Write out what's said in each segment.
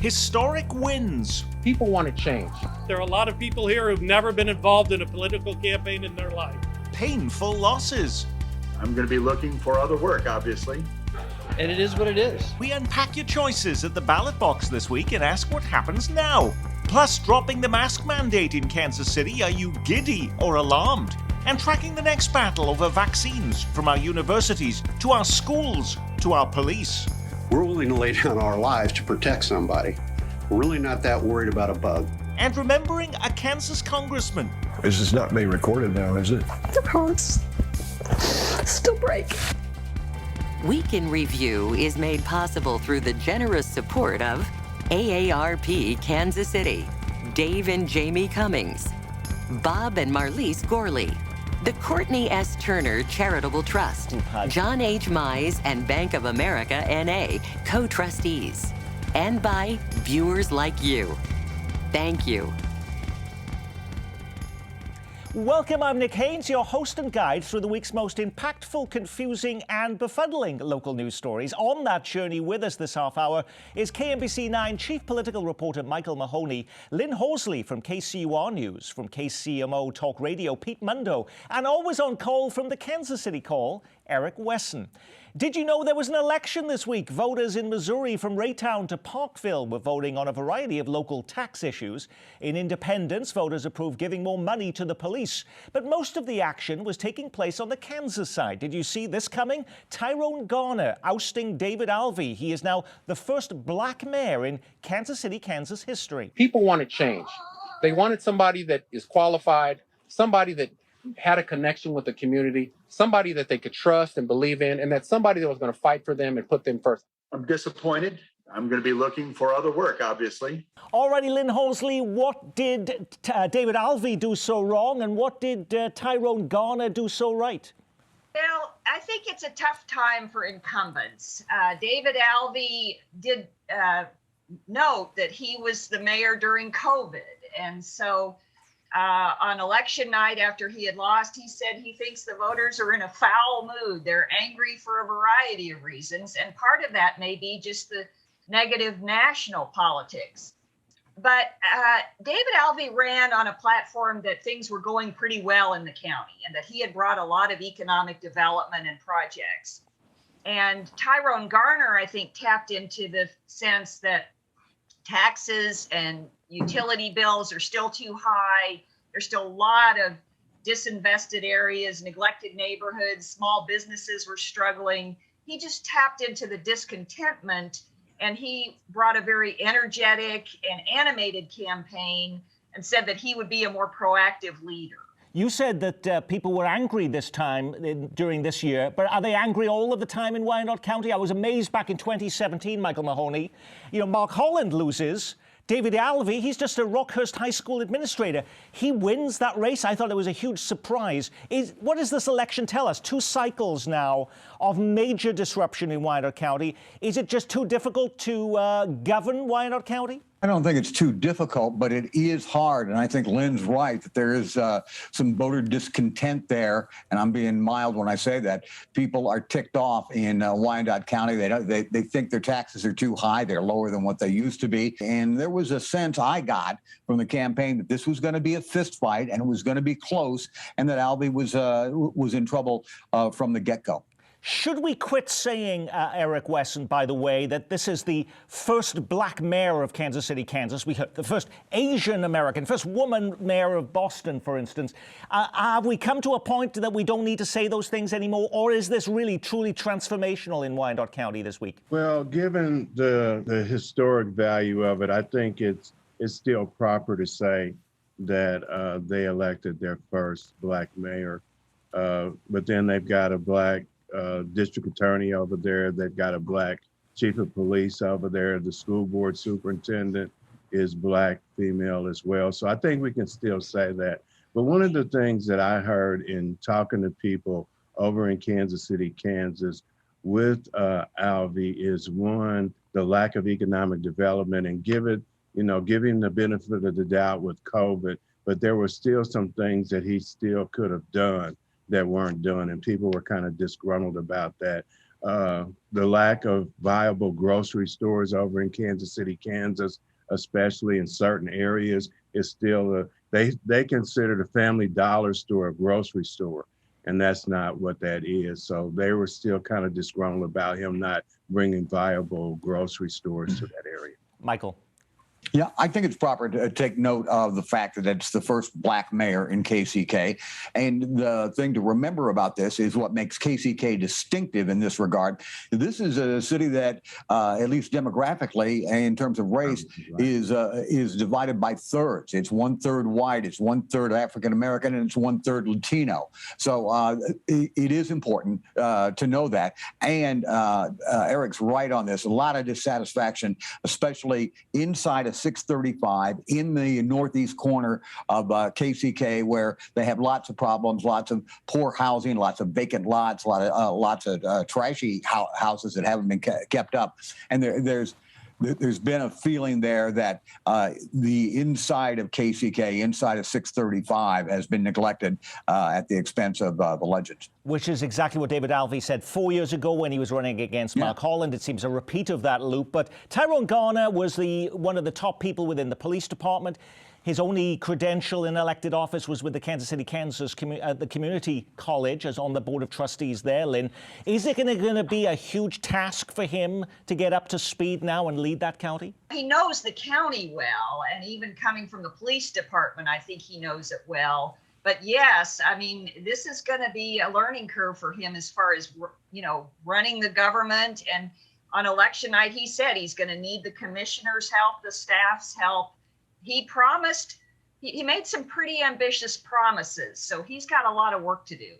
historic wins, People want to change. There are a lot of people here who've never been involved in a political campaign in their life. painful losses. I'm going to be looking for other work, obviously. And it is what it is. We unpack your choices at the ballot box this week and ask what happens now. Plus, dropping the mask mandate in Kansas City, are you giddy or alarmed? And tracking the next battle over vaccines, from our universities to our schools to our police. We're willing to lay down our lives to protect somebody. We're really not that worried about a bug. And remembering a Kansas congressman. This is not being recorded now, is it? It hurts. Still break. Week in Review is made possible through the generous support of AARP Kansas City, Dave and Jamie Cummings, Bob and Marlise Gorley, the Courtney S. Turner Charitable Trust, John H. Mize and Bank of America N.A. co-trustees, and by viewers like you. Thank you. Welcome, I'm Nick Haynes, your host and guide through the week's most impactful, confusing and befuddling local news stories. On that journey with us this half hour is KMBC 9 Chief Political Reporter Michael Mahoney, Lynn Horsley from KCUR News, from KCMO Talk Radio, Pete Mundo, and always on call from the Kansas City Call, Eric Wesson. Did you know there was an election this week? Voters in Missouri from Raytown to Parkville were voting on a variety of local tax issues. In Independence, voters approved giving more money to the police. But most of the action was taking place on the Kansas side. Did you see this coming? Tyrone Garner ousting David Alvey. He is now the first black mayor in Kansas City, Kansas history. People want to change. They wanted somebody that is qualified, somebody that had a connection with the community, somebody that they could trust and believe in, and that somebody that was going to fight for them and put them first. I'm disappointed. I'm going to be looking for other work, obviously. Alrighty, Lynn Horsley, what did David Alvey do so wrong, and what did Tyrone Garner do so right? Well, I think it's a tough time for incumbents. David Alvey did note that he was the mayor during COVID, and so on election night after he had lost, he said he thinks the voters are in a foul mood. They're angry for a variety of reasons, and part of that may be just the negative national politics. But David Alvey ran on a platform that things were going pretty well in the county and that he had brought a lot of economic development and projects. And Tyrone Garner, I think, tapped into the sense that taxes and utility bills are still too high. There's still a lot of disinvested areas, neglected neighborhoods, small businesses were struggling. He just tapped into the discontentment, and he brought a very energetic and animated campaign and said that he would be a more proactive leader. You said that people were angry this time during this year, but are they angry all of the time in Wyandotte County? I was amazed back in 2017, Michael Mahoney. You know, Mark Holland loses. David Alvey, he's just a Rockhurst High School administrator. He wins that race. I thought it was a huge surprise. What does this election tell us? 2 cycles now of major disruption in Wyandotte County. Is it just too difficult to govern Wyandotte County? I don't think it's too difficult, but it is hard. And I think Lynn's right that there is some voter discontent there. And I'm being mild when I say that. People are ticked off in Wyandotte County. They think their taxes are too high. They're lower than what they used to be. And there was a sense I got from the campaign that this was going to be a fist fight and it was going to be close, and that Alvey was in trouble from the get-go. Should we quit saying, Eric Wesson, by the way, that this is the first black mayor of Kansas City, Kansas? We heard the first Asian American, first woman mayor of Boston, for instance. Have we come to a point that we don't need to say those things anymore? Or is this really, truly transformational in Wyandotte County this week? Well, given the historic value of it, I think it's still proper to say that they elected their first black mayor. But then they've got a black district attorney over there. They've got a black chief of police over there. The school board superintendent is black female as well. So I think we can still say that. But one of the things that I heard in talking to people over in Kansas City, Kansas, with Alvey is, one, the lack of economic development, and give him the benefit of the doubt with COVID, but there were still some things that he still could have done that weren't done, and people were kind of disgruntled about that. the lack of viable grocery stores over in Kansas City, Kansas, especially in certain areas, is still they consider the Family Dollar store a grocery store, and that's not what that is. So they were still kind of disgruntled about him not bringing viable grocery stores to that area. Michael. Yeah, I think it's proper to take note of the fact that it's the first black mayor in KCK. And the thing to remember about this is what makes KCK distinctive in this regard. This is a city that, at least demographically, in terms of race, is divided by thirds. It's 1/3 white, it's 1/3 African-American, and it's 1/3 Latino. So it is important to know that. And Eric's right on this. A lot of dissatisfaction, especially inside of 635 in the northeast corner of KCK, where they have lots of problems, lots of poor housing, lots of vacant lots, lots of trashy houses that haven't been kept up. And there's been a feeling there that the inside of KCK, inside of 635, has been neglected at the expense of the legends. Which is exactly what David Alvey said 4 years ago when he was running against Mark Holland. It seems a repeat of that loop. But Tyrone Garner was one of the top people within the police department. His only credential in elected office was with the Kansas City, Kansas the Community College, as on the Board of Trustees there, Lynn. Is it going to be a huge task for him to get up to speed now and lead that county? He knows the county well, and even coming from the police department, I think he knows it well. But yes, I mean, this is going to be a learning curve for him as far as, running the government. And on election night, he said he's going to need the commissioner's help, the staff's help. He promised, he made some pretty ambitious promises, so he's got a lot of work to do.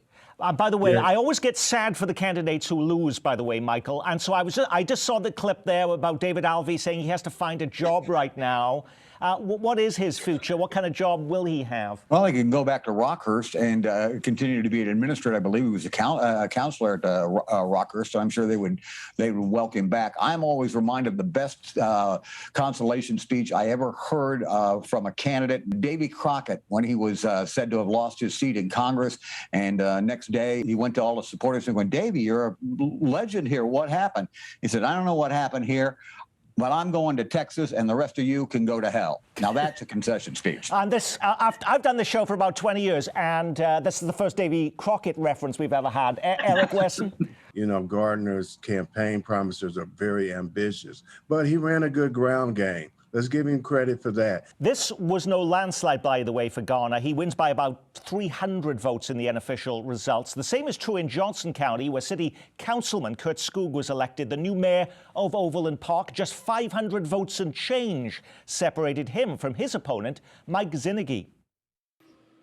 By the way, I always get sad for the candidates who lose, by the way, Michael. And so I just saw the clip there about David Alvey saying he has to find a job right now. What is his future? What kind of job will he have? Well, he can go back to Rockhurst and continue to be an administrator. I believe he was a counselor at Rockhurst, so I'm sure they would welcome him back. I'm always reminded of the best consolation speech I ever heard from a candidate, Davy Crockett, when he was said to have lost his seat in Congress. And next day, he went to all the supporters and went, "Davy, you're a legend here. What happened?" He said, "I don't know what happened here, but I'm going to Texas, and the rest of you can go to hell." Now that's a concession speech. And this, I've done this show for about 20 years, and this is the first Davy Crockett reference we've ever had. Eric Wesson? Gardner's campaign promises are very ambitious, but he ran a good ground game. Let's give him credit for that. This was no landslide, by the way, for Garner. He wins by about 300 votes in the unofficial results. The same is true in Johnson County, where City Councilman Kurt Skoog was elected the new mayor of Overland Park. Just 500 votes and change separated him from his opponent, Mike Zinnigy.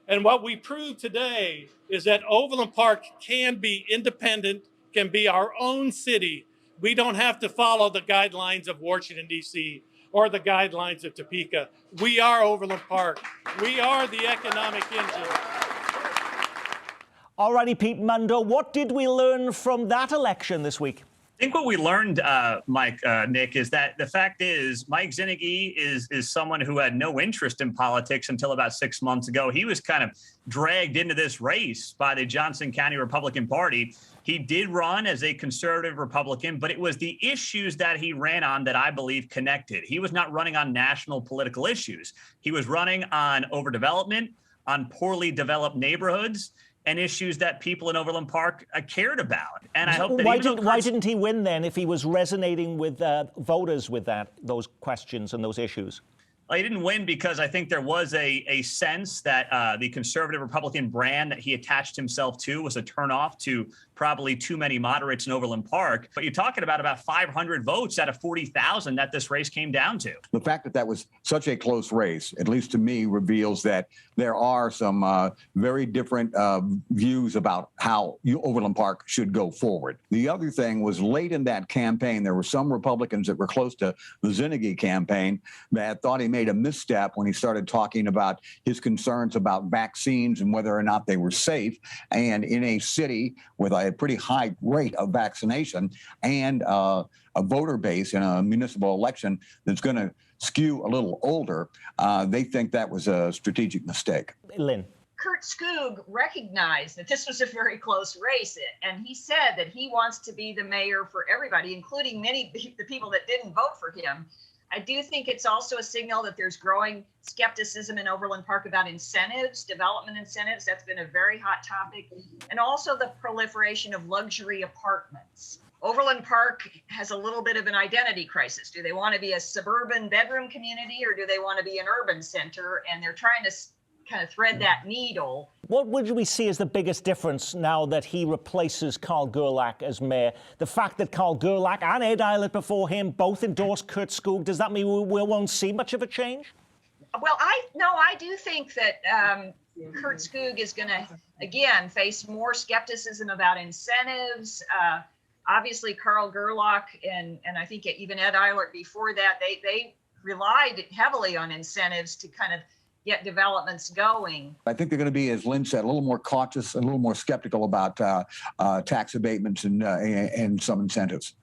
And what we proved today is that Overland Park can be independent, can be our own city. We don't have to follow the guidelines of Washington, D.C., or the guidelines of Topeka. We are Overland Park. We are the economic engine. All righty, Pete Mundo, what did we learn from that election this week? I think what we learned, Nick, is that the fact is Mike Zinnigy is someone who had no interest in politics until about 6 months ago. He was kind of dragged into this race by the Johnson County Republican Party. He did run as a conservative Republican, but it was the issues that he ran on that I believe connected. He was not running on national political issues. He was running on overdevelopment, on poorly developed neighborhoods, and issues that people in Overland Park cared about. And I hope that why didn't he win then if he was resonating with voters with those questions and those issues? Well, he didn't win because I think there was a sense that the conservative Republican brand that he attached himself to was a turnoff to probably too many moderates in Overland Park. But you're talking about 500 votes out of 40,000 that this race came down to. The fact that that was such a close race, at least to me, reveals that there are some very different views about how Overland Park should go forward. The other thing was late in that campaign, there were some Republicans that were close to the Zinnigy campaign that thought he made a misstep when he started talking about his concerns about vaccines and whether or not they were safe. And in a city with a pretty high rate of vaccination and a voter base in a municipal election that's going to skew a little older, they think that was a strategic mistake. Lynn. Kurt Skoog recognized that this was a very close race, and he said that he wants to be the mayor for everybody, including many of the people that didn't vote for him. I do think it's also a signal that there's growing skepticism in Overland Park about incentives, development incentives. That's been a very hot topic. And also the proliferation of luxury apartments. Overland Park has a little bit of an identity crisis. Do they want to be a suburban bedroom community, or do they want to be an urban center? And they're trying to kind of thread that needle. What would we see as the biggest difference now that he replaces Carl Gerlach as mayor? The fact that Carl Gerlach and Ed Eilert before him both endorsed Kurt Skoog, does that mean we won't see much of a change? Well, I do think that Kurt Skoog is going to, again, face more skepticism about incentives. Obviously, Carl Gerlach and I think even Ed Eilert before that, they relied heavily on incentives to kind of get developments going. I think they're going to be, as Lynn said, a little more cautious and a little more skeptical about tax abatements and some incentives.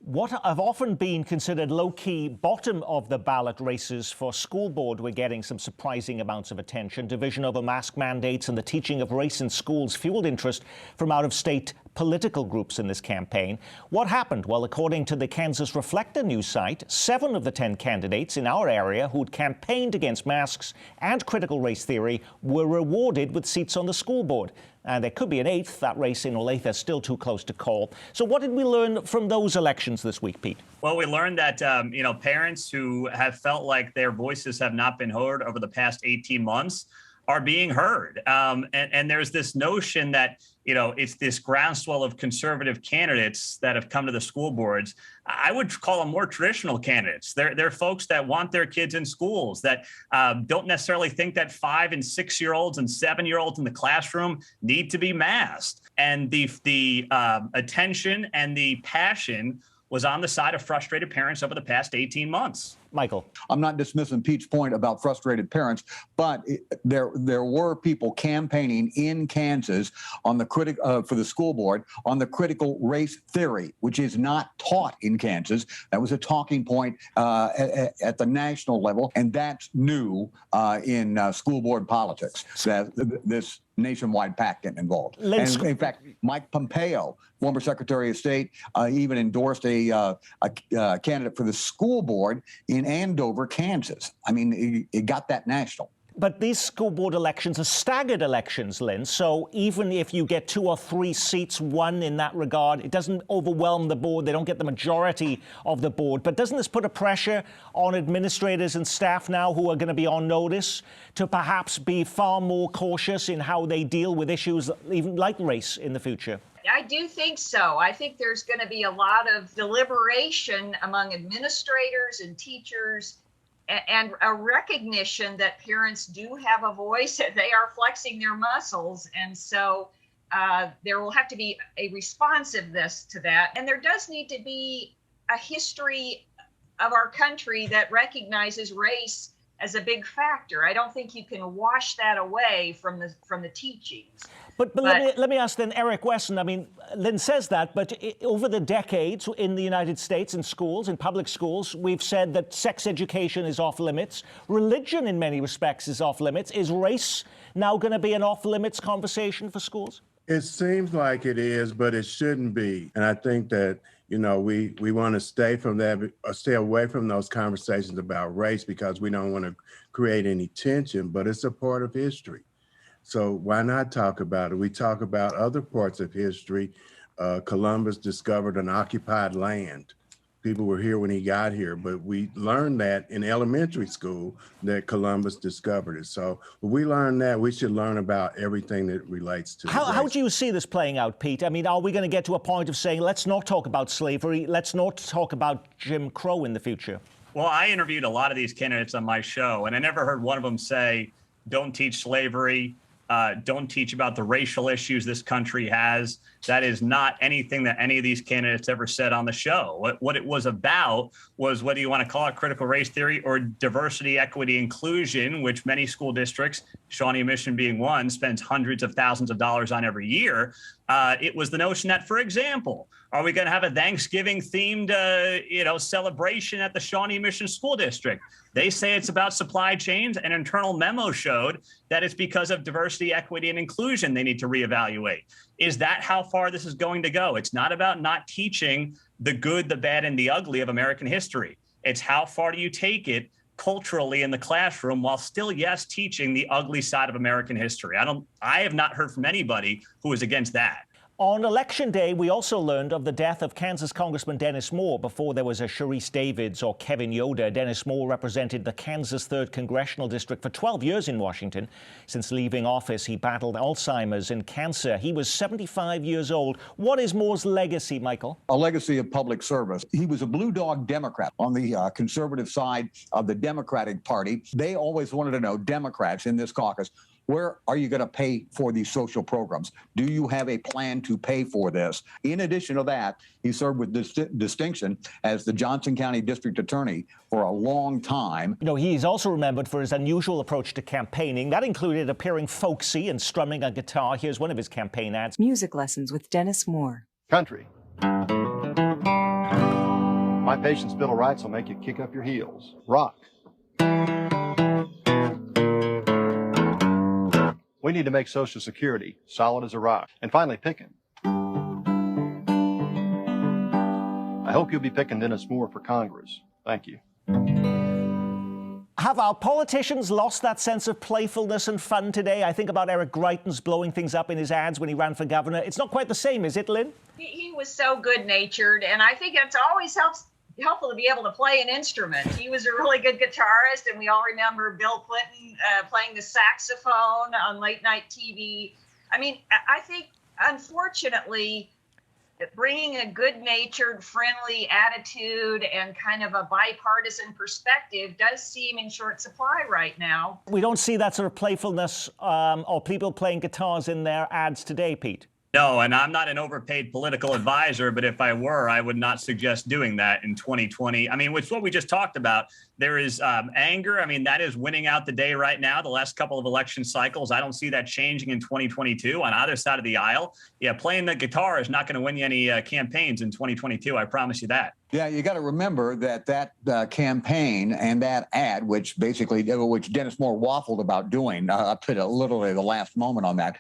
What have often been considered low-key bottom of the ballot races for school board were getting some surprising amounts of attention. Division over mask mandates and the teaching of race in schools fueled interest from out-of-state political groups in this campaign. What happened? Well, according to the Kansas Reflector news site, 7 of the 10 candidates in our area who'd campaigned against masks and critical race theory were rewarded with seats on the school board. And there could be an 8th. That race in Olathe is still too close to call. So what did we learn from those elections this week, Pete? Well, we learned that, parents who have felt like their voices have not been heard over the past 18 months are being heard. And there's this notion that, it's this groundswell of conservative candidates that have come to the school boards. I would call them more traditional candidates. They're folks that want their kids in schools, that don't necessarily think that 5- and 6-year-olds and 7-year-olds in the classroom need to be masked. And the attention and the passion was on the side of frustrated parents over the past 18 months. Michael. I'm not dismissing Pete's point about frustrated parents, but there were people campaigning in Kansas on the for the school board on the critical race theory, which is not taught in Kansas. That was a talking point at the national level, and that's new in school board politics. That this nationwide pact getting involved. And in fact, Mike Pompeo, former Secretary of State, even endorsed a candidate for the school board in Andover, Kansas. I mean, it got that national. But these school board elections are staggered elections, Lynn. So even if you get 2 or 3 seats won in that regard, it doesn't overwhelm the board. They don't get the majority of the board. But doesn't this put a pressure on administrators and staff now who are going to be on notice to perhaps be far more cautious in how they deal with issues even like race in the future? I do think so. I think there's going to be a lot of deliberation among administrators and teachers, and a recognition that parents do have a voice, that they are flexing their muscles. And so there will have to be a responsiveness to that. And there does need to be a history of our country that recognizes race as a big factor. I don't think you can wash that away from the teachings. But let me ask then, Eric Wesson, I mean, Lynn says that, but over the decades in the United States, in schools, in public schools, we've said that sex education is off limits. Religion, in many respects, is off limits. Is race now going to be an off limits conversation for schools? It seems like it is, but it shouldn't be. And I think that, we want to stay from that, or stay away from those conversations about race, because we don't want to create any tension, but it's a part of history. So why not talk about it? We talk about other parts of history. Columbus discovered an occupied land. People were here when he got here, but we learned that in elementary school that Columbus discovered it. So when we learn that, we should learn about everything that relates to How do you see this playing out, Pete? I mean, are we going to get to a point of saying, let's not talk about slavery, let's not talk about Jim Crow in the future? Well, I interviewed a lot of these candidates on my show, and I never heard one of them say, don't teach slavery, don't teach about the racial issues this country has. That is not anything that any of these candidates ever said on the show. What it was about was, whether you want to call it critical race theory or diversity, equity, inclusion, which many school districts, Shawnee Mission being one, spends hundreds of thousands of dollars on every year. It was the notion that, for example, are we going to have a Thanksgiving-themed, celebration at the Shawnee Mission School District? They say it's about supply chains. An internal memo showed that it's because of diversity, equity, and inclusion they need to reevaluate. Is that how far this is going to go? It's not about not teaching the good, the bad, and the ugly of American history. It's how far do you take it culturally in the classroom while still, yes, teaching the ugly side of American history. I have not heard from anybody who is against that. On Election Day, we also learned of the death of Kansas Congressman Dennis Moore before there was a Sharice Davids or Kevin Yoder. Dennis Moore represented the Kansas 3rd Congressional District for 12 years in Washington. Since leaving office, he battled Alzheimer's and cancer. He was 75 years old. What is Moore's legacy, Michael? A legacy of public service. He was a blue dog Democrat on the conservative side of the Democratic Party. They always wanted to know, Democrats in this caucus, where are you going to pay for these social programs? Do you have a plan to pay for this? In addition to that, he served with distinction as the Johnson County District Attorney for a long time. You know, he's also remembered for his unusual approach to campaigning. That included appearing folksy and strumming a guitar. Here's one of his campaign ads. Music lessons with Dennis Moore. Country. My patient's Bill of Rights will make you kick up your heels. Rock. We need to make Social Security solid as a rock. And finally, picking. I hope you'll be picking Dennis Moore for Congress. Thank you. Have our politicians lost that sense of playfulness and fun today? I think about Eric Greitens blowing things up in his ads when he ran for governor. It's not quite the same, is it, Lynn? He was so good-natured, and I think it's always helpful to be able to play an instrument. He was a really good guitarist, and we all remember Bill Clinton playing the saxophone on late night TV. I mean, I think, unfortunately, bringing a good-natured, friendly attitude and kind of a bipartisan perspective does seem in short supply right now. We don't see that sort of playfulness or people playing guitars in their ads today, Pete. No, and I'm not an overpaid political advisor, but if I were, I would not suggest doing that in 2020. I mean, with what we just talked about, there is anger. I mean, that is winning out the day right now. The last couple of election cycles, I don't see that changing in 2022 on either side of the aisle. Yeah, playing the guitar is not going to win you any campaigns in 2022. I promise you that. Yeah, you got to remember that campaign and that ad, which Dennis Moore waffled about doing up to literally the last moment on that.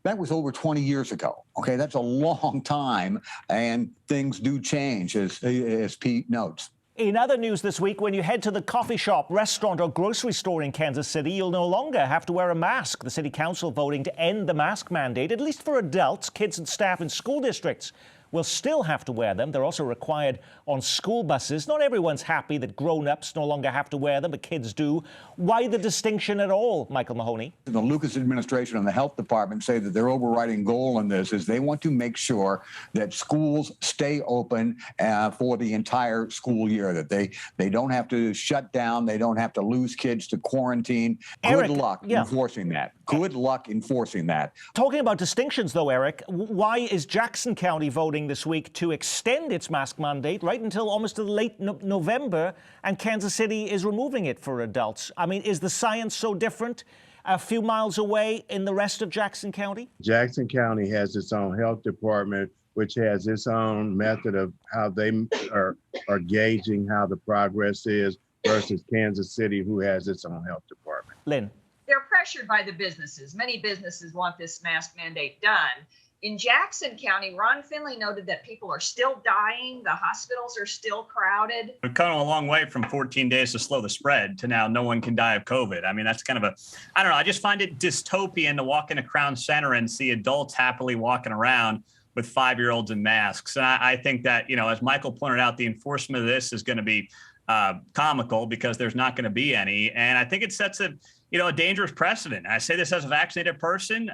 That was over 20 years ago. Okay, that's a long time, and things do change, as Pete notes. In other news this week, when you head to the coffee shop, restaurant, or grocery store in Kansas City, you'll no longer have to wear a mask. The city council voting to end the mask mandate, at least for adults. Kids and staff in school districts will still have to wear them. They're also required on school buses. Not everyone's happy that grown-ups no longer have to wear them, but kids do. Why the distinction at all, Michael Mahoney? The Lucas administration and the health department say that their overriding goal in this is they want to make sure that schools stay open for the entire school year, that they don't have to shut down, they don't have to lose kids to quarantine. Good luck enforcing that. Good luck enforcing that. Talking about distinctions, though, Eric, why is Jackson County voting this week to extend its mask mandate right until almost late November, and Kansas City is removing it for adults? I mean, is the science so different a few miles away in the rest of Jackson County? Jackson County has its own health department, which has its own method of how they are gauging how the progress is, versus Kansas City, who has its own health department. Lynn. They're pressured by the businesses. Many businesses want this mask mandate done. In Jackson County, Ron Finley noted that people are still dying. The hospitals are still crowded. We've come a long way from 14 days to slow the spread to now no one can die of COVID. I mean, that's kind of I don't know. I just find it dystopian to walk into Crown Center and see adults happily walking around with 5-year-olds in masks. And I think that, as Michael pointed out, the enforcement of this is going to be comical because there's not going to be any. And I think it sets a dangerous precedent. I say this as a vaccinated person,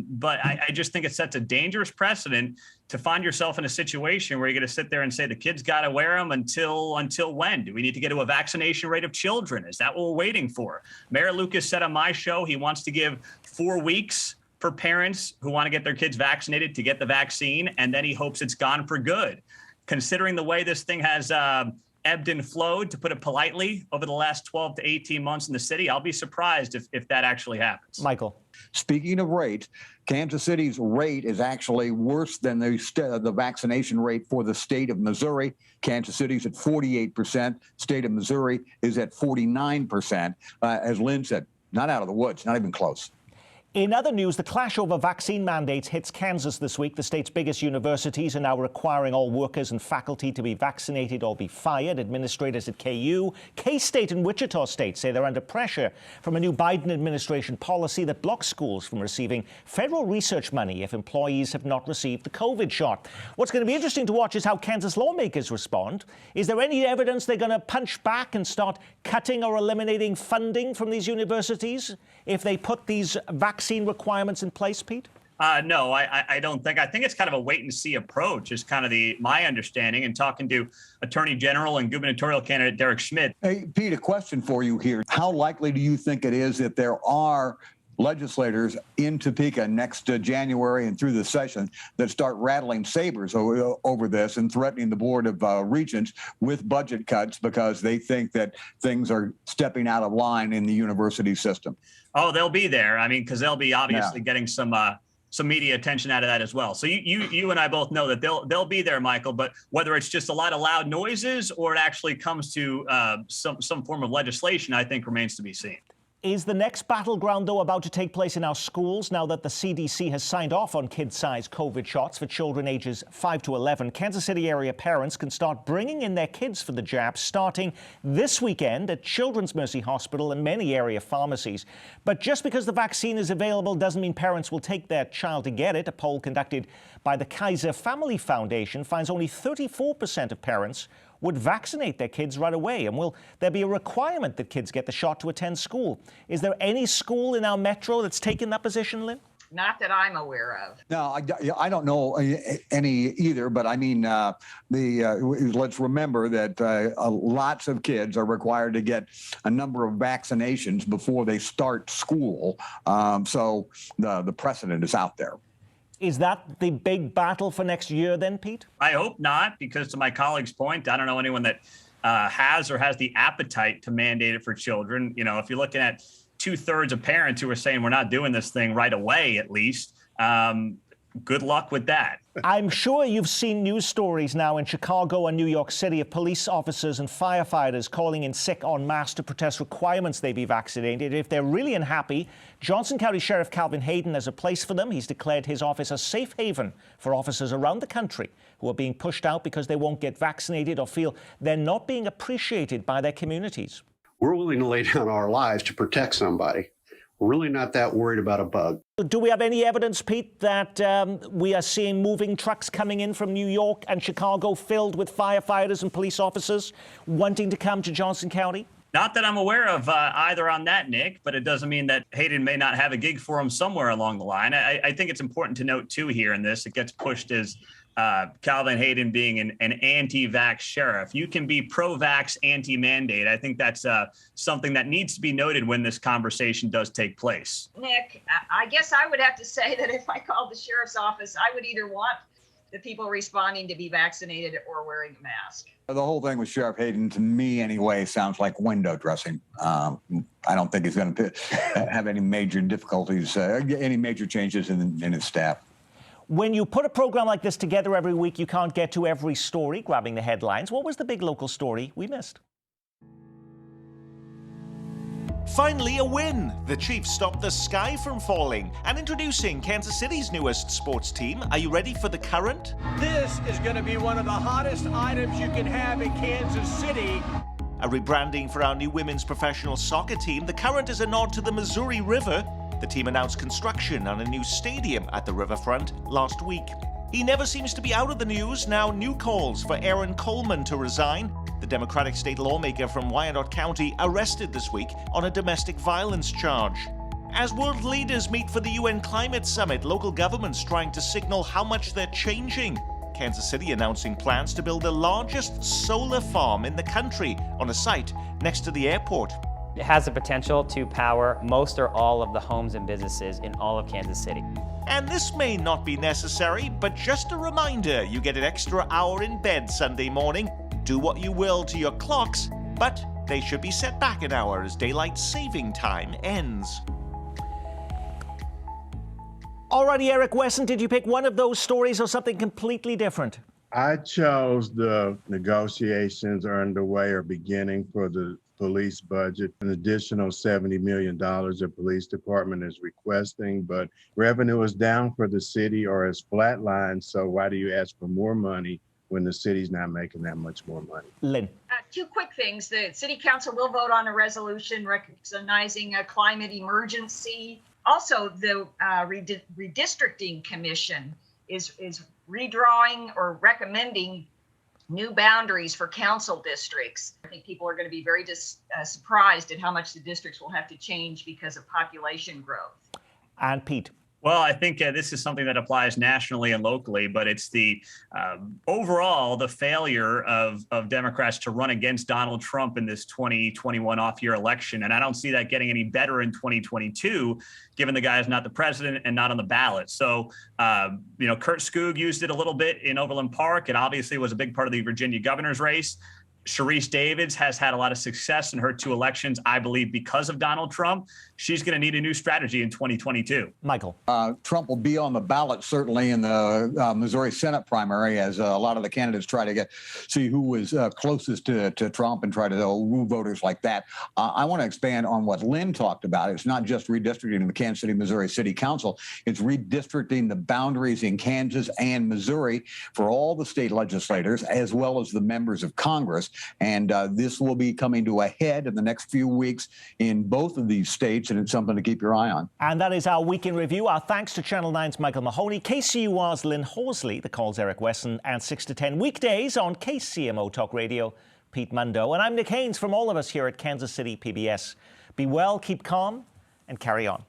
but I just think it sets a dangerous precedent to find yourself in a situation where you're going to sit there and say the kids got to wear them until when? Do we need to get to a vaccination rate of children? Is that what we're waiting for? Mayor Lucas said on my show he wants to give 4 weeks for parents who want to get their kids vaccinated to get the vaccine, and then he hopes it's gone for good. Considering the way this thing has ebbed and flowed, to put it politely, over the last 12 to 18 months in the city. I'll be surprised if that actually happens. Michael. Speaking of rate, Kansas City's rate is actually worse than the vaccination rate for the state of Missouri. Kansas City's at 48%. State of Missouri is at 49%. As Lynn said, not out of the woods, not even close. In other news, the clash over vaccine mandates hits Kansas this week. The state's biggest universities are now requiring all workers and faculty to be vaccinated or be fired. Administrators at KU, K-State and Wichita State say they're under pressure from a new Biden administration policy that blocks schools from receiving federal research money if employees have not received the COVID shot. What's going to be interesting to watch is how Kansas lawmakers respond. Is there any evidence they're going to punch back and start cutting or eliminating funding from these universities if they put these vaccine requirements in place, Pete? No, I don't think. I think it's kind of a wait and see approach is kind of my understanding, and talking to Attorney General and gubernatorial candidate Derek Schmidt. Hey, Pete, a question for you here. How likely do you think it is that there are legislators in Topeka next January and through the session that start rattling sabers over this and threatening the Board of Regents with budget cuts because they think that things are stepping out of line in the university system? Oh, they'll be there. I mean, because they'll be obviously getting some media attention out of that as well. So you and I both know that they'll be there, Michael. But whether it's just a lot of loud noises or it actually comes to some form of legislation, I think remains to be seen. Is the next battleground, though, about to take place in our schools now that the CDC has signed off on kid-sized COVID shots for children ages 5 to 11? Kansas City area parents can start bringing in their kids for the jab starting this weekend at Children's Mercy Hospital and many area pharmacies. But just because the vaccine is available doesn't mean parents will take their child to get it. A poll conducted by the Kaiser Family Foundation finds only 34% of parents would vaccinate their kids right away. And will there be a requirement that kids get the shot to attend school? Is there any school in our metro that's taken that position, Lynn? Not that I'm aware of. No, I don't know any either, but I mean, let's remember that lots of kids are required to get a number of vaccinations before they start school. So the precedent is out there. Is that the big battle for next year then, Pete? I hope not, because to my colleague's point, I don't know anyone that has the appetite to mandate it for children. You know, if you're looking at 2/3 of parents who are saying we're not doing this thing right away, at least, good luck with that. I'm sure you've seen news stories now in Chicago and New York City of police officers and firefighters calling in sick en masse to protest requirements they be vaccinated. If they're really unhappy, Johnson County Sheriff Calvin Hayden has a place for them. He's declared his office a safe haven for officers around the country who are being pushed out because they won't get vaccinated or feel they're not being appreciated by their communities. We're willing to lay down our lives to protect somebody. We're really not that worried about a bug. Do we have any evidence, Pete, that we are seeing moving trucks coming in from New York and Chicago filled with firefighters and police officers wanting to come to Johnson County? Not that I'm aware of either on that, Nick, but it doesn't mean that Hayden may not have a gig for him somewhere along the line. I think it's important to note, too, here in this, it gets pushed as Calvin Hayden being an anti-vax sheriff. You can be pro-vax, anti-mandate. I think that's something that needs to be noted when this conversation does take place. Nick, I guess I would have to say that if I called the sheriff's office, I would either want the people responding to be vaccinated or wearing a mask. The whole thing with Sheriff Hayden, to me anyway, sounds like window dressing. I don't think he's going to have any major difficulties, any major changes in his staff. When you put a program like this together every week, you can't get to every story, grabbing the headlines. What was the big local story we missed? Finally a win! The Chiefs stopped the sky from falling. And introducing Kansas City's newest sports team, are you ready for the Current? This is going to be one of the hottest items you can have in Kansas City. A rebranding for our new women's professional soccer team, the Current is a nod to the Missouri River. The team announced construction on a new stadium at the riverfront last week. He never seems to be out of the news. Now new calls for Aaron Coleman to resign. The Democratic state lawmaker from Wyandotte County arrested this week on a domestic violence charge. As world leaders meet for the UN Climate Summit, local governments trying to signal how much they're changing. Kansas City announcing plans to build the largest solar farm in the country on a site next to the airport. It has the potential to power most or all of the homes and businesses in all of Kansas City. And this may not be necessary, but just a reminder, you get an extra hour in bed Sunday morning. do what you will to your clocks, but they should be set back an hour as daylight saving time ends. Alrighty, Eric Wesson, did you pick one of those stories or something completely different? I chose the negotiations are underway or beginning for the police budget. An additional $70 million the police department is requesting, but revenue is down for the city or is flatlined. So why do you ask for more money when the city's not making that much more money? Lynn. Two quick things. The city council will vote on a resolution recognizing a climate emergency. Also, the redistricting commission is redrawing or recommending new boundaries for council districts. I think people are going to be very surprised at how much the districts will have to change because of population growth. And Pete. Well, I think this is something that applies nationally and locally, but it's the overall the failure of Democrats to run against Donald Trump in this 2021 off-year election. And I don't see that getting any better in 2022, given the guy is not the president and not on the ballot. So, Kurt Skoog used it a little bit in Overland Park. It obviously was a big part of the Virginia governor's race. Sharice Davids has had a lot of success in her 2 elections, I believe, because of Donald Trump. She's going to need a new strategy in 2022. Michael. Trump will be on the ballot, certainly, in the Missouri Senate primary, as a lot of the candidates try to see who was closest to Trump and try to woo voters like that. I want to expand on what Lynn talked about. It's not just redistricting the Kansas City, Missouri City Council. It's redistricting the boundaries in Kansas and Missouri for all the state legislators, as well as the members of Congress. And this will be coming to a head in the next few weeks in both of these states, and it's something to keep your eye on. And that is our Week in Review. Our thanks to Channel 9's Michael Mahoney, KCUR's Lynn Horsley, The Call's Eric Wesson, and 6 to 10 weekdays on KCMO Talk Radio, Pete Mundo. And I'm Nick Haynes from all of us here at Kansas City PBS. Be well, keep calm, and carry on.